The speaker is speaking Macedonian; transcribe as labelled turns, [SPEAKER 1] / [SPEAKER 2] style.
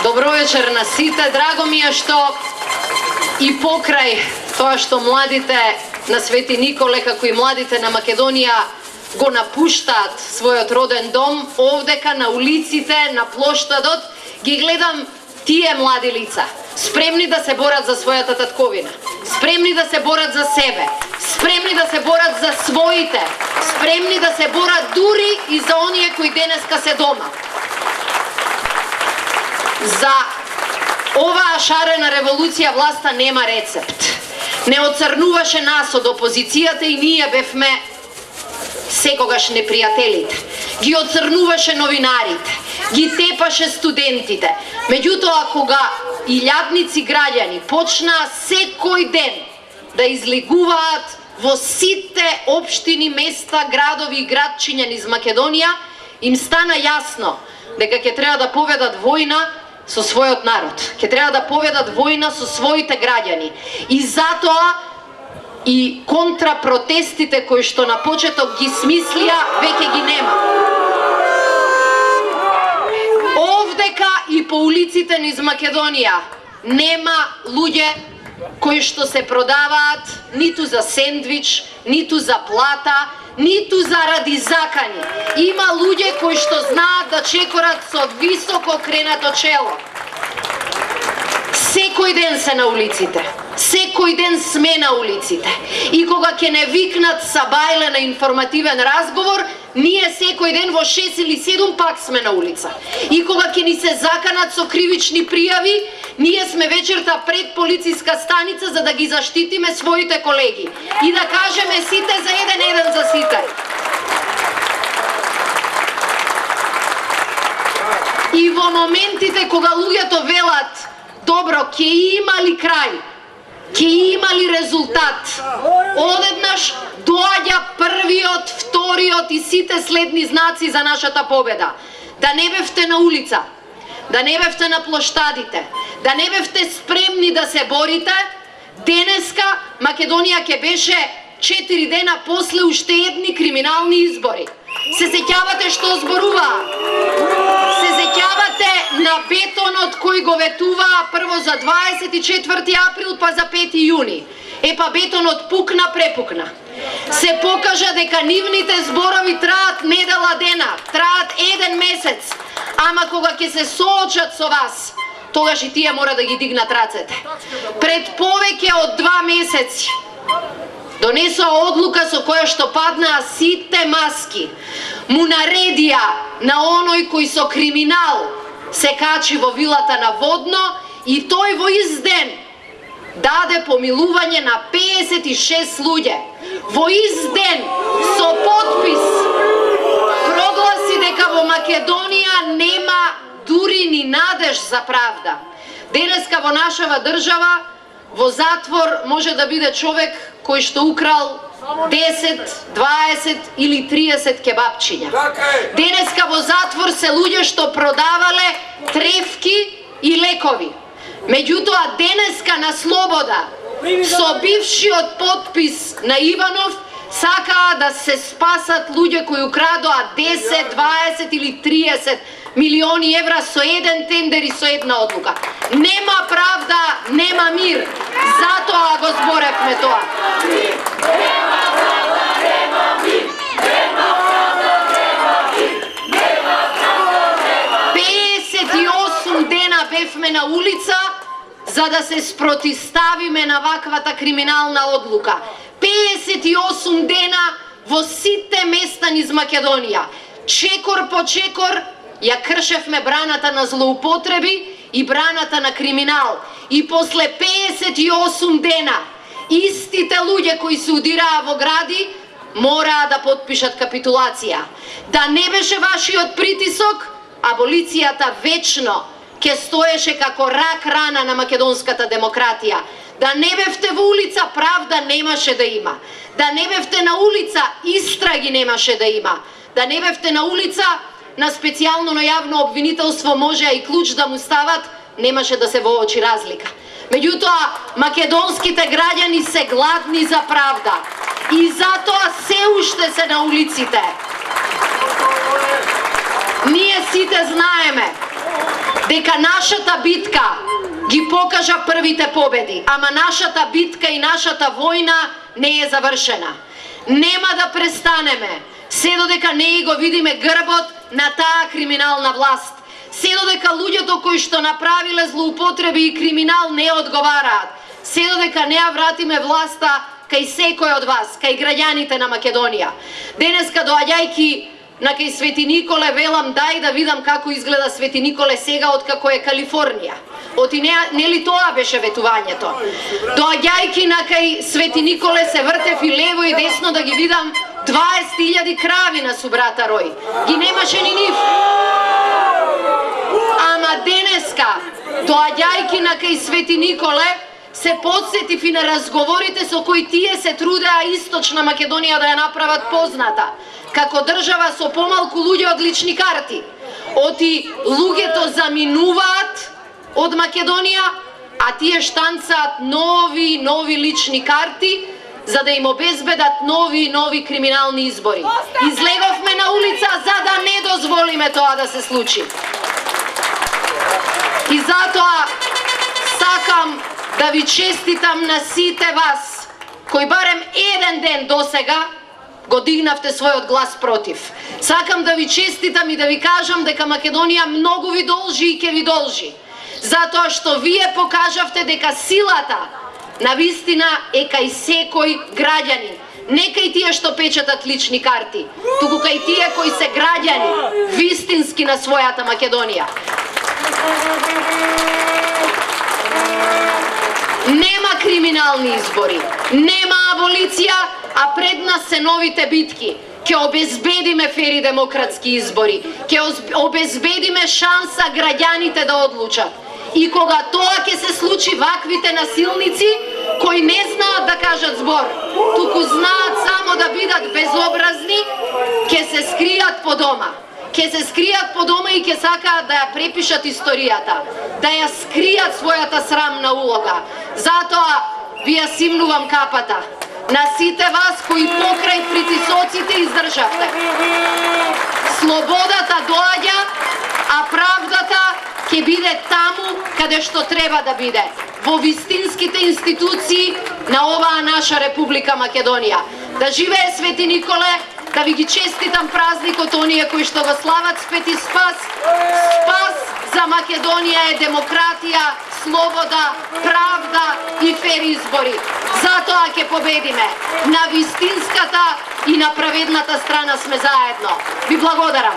[SPEAKER 1] Добро вечер на сите. Драго ми е што и покрај тоа што младите на Свети Николе, како и младите на Македонија го напуштаат својот роден дом, овдека на улиците, на плоштадот, ги гледам тие млади лица, спремни да се борат за својата татковина, спремни да се борат за себе, спремни да се борат за своите, спремни да се борат дури и за оние кои денеска се дома. За оваа шарена револуција власта нема рецепт. Не оцрнуваше нас од опозицијата и ние бевме секогаш непријателите. Ги оцрнуваше новинарите, ги тепаше студентите. Меѓутоа, кога илјадници граѓани почнаа секој ден да излегуваат во сите општини, места, градови и градчиња низ Македонија, им стана јасно дека ќе треба да поведат војна со својот народ. Ќе треба да поведат војна со своите граѓани. И затоа и контрапротестите кои што на почеток ги смислија, веќе ги нема. Овдека и по улиците низ Македонија нема луѓе кои што се продаваат ниту за сендвич, ниту за плата, ниту заради закани. Има луѓе кои што знаат да чекорат со високо кренато чело. Секој ден се на улиците. Секој ден сме на улиците. И кога ќе не викнат са бајле на информативен разговор, ние секој ден во 6 или 7 пак сме на улица. И кога ќе ни се заканат со кривични пријави, ние сме вечерта пред полициска станица за да ги заштитиме своите колеги. И да кажеме сите за еден за сите. И во моментите кога луѓето велат добро, ќе има ли крај? Ќе има ли резултат? Одеднаш доаѓа првиот, вториот и сите следни знаци за нашата победа. Да не бевте на улица, да не бевте на плоштадите, да не бевте спремни да се борите, денеска Македонија ќе беше 4 дена после уште едни криминални избори. Се сеќавате што зборуваа? Се сеќавате на бетонот кој го ветуваа прво за 24 април, па за 5 јуни. Па бетонот пукна, препукна. Се покажа дека нивните зборови траат недела дена, траат 1 месец, ама кога ќе се соочат со вас, тогаш и тие мора да ги дигнат рацете. Пред повеќе од 2 месеци донесоа одлука со која што паднаа сите маски. Му наредија на оној кој со криминал се качи во вилата на Водно и тој во ист ден даде помилување на 56 луѓе. Во ист ден со подпис прогласи дека во Македонија нема дури ни надеж за правда. Денеска во нашава држава во затвор може да биде човек кој што украл 10, 20 или 30 кебапчиња. Денеска во затвор се луѓе што продавале тревки и лекови. Меѓутоа денеска на слобода со бившиот подпис на Иванов сакаа да се спасат луѓе кои украдоа 10, 20 или 30 милиони евра со еден тендер и со една одлука. Нема правда, нема мир. Затоа го зборевме тоа. Нема правда, нема мир. Нема правда, нема мир. Нема правда, нема мир. 58 дена бевме на улица за да се спротиставиме на ваквата криминална одлука. 58 дена во сите места низ Македонија. Чекор по чекор ја кршевме браната на злоупотреби и браната на криминал. И после 58 дена, истите луѓе кои се удираа во гради, мораа да потпишат капитулација. Да не беше вашиот притисок, аболицијата вечно ќе стоеше како рак рана на македонската демократија. Да не бевте во улица, правда немаше да има. Да не бевте на улица, истраги немаше да има. Да не бевте на улица, на специјално на јавно обвинителство може и клуч да му стават, немаше да се воочи разлика. Меѓутоа, македонските граѓани се гладни за правда и затоа се уште се на улиците. Ние сите знаеме дека нашата битка ги покажа првите победи, ама нашата битка и нашата војна не е завршена. Нема да престанеме, се додека не го видиме грбот на таа криминална власт. Се додека луѓето кои што направиле злоупотреби и криминал не одговараат. Се додека не ја вратиме власта кај секој од вас, кај граѓаните на Македонија. Денеска доаѓајќи на кај Свети Николе велам дај да видам како изгледа Свети Николе сега откако е Калифорнија. Оти нели тоа беше ветувањето. Доаѓајќи на кај Свети Николе се вртев и лево и десно да ги видам 20.000 крави на Субрата Рој. Ги немаше ни нив. Ама денеска, доаѓајќи на кај Свети Николе, се подсетив и на разговорите со кои тие се трудеа Источна Македонија да ја направат позната, како држава со помалку луѓе од лични карти. Оти луѓето заминуваат од Македонија, а тие штанцаат нови лични карти, за да им обезбедат нови криминални избори. Излеговме на улица за да не дозволиме тоа да се случи. И затоа сакам да ви честитам на сите вас, кои барем еден ден досега го дигнавте својот глас против. Сакам да ви честитам и да ви кажам дека Македонија многу ви должи и ќе ви должи. Затоа што вие покажавте дека силата на вистина е кај секој граѓанин. Не кај тие што печатат лични карти, туку кај тие кои се граѓани вистински на својата Македонија. Нема криминални избори, нема аболиција, а пред нас се новите битки. Ќе обезбедиме фери демократски избори, ќе обезбедиме шанса граѓаните да одлучат. И кога тоа ќе се случи, ваквите насилници, кои не знаат да кажат збор, туку знаат само да бидат безобразни, ќе се скријат по дома. Ќе се скријат по дома и ќе сакаат да ја препишат историјата, да ја скријат својата срамна улога. Затоа ви ја симнувам капата на сите вас кои покрај притисоците издржавте. Слободата доаѓа, а правдата ќе биде таму каде што треба да биде, во вистинските институции на оваа наша Република Македонија. Да живее Свети Николе, да ви ги честитам празникот оние кои што го слават Свети Спас. Спас за Македонија е демократија, слобода, правда и фер избори. Затоа ќе победиме. На вистинската и на праведната страна сме заедно. Ви благодарам.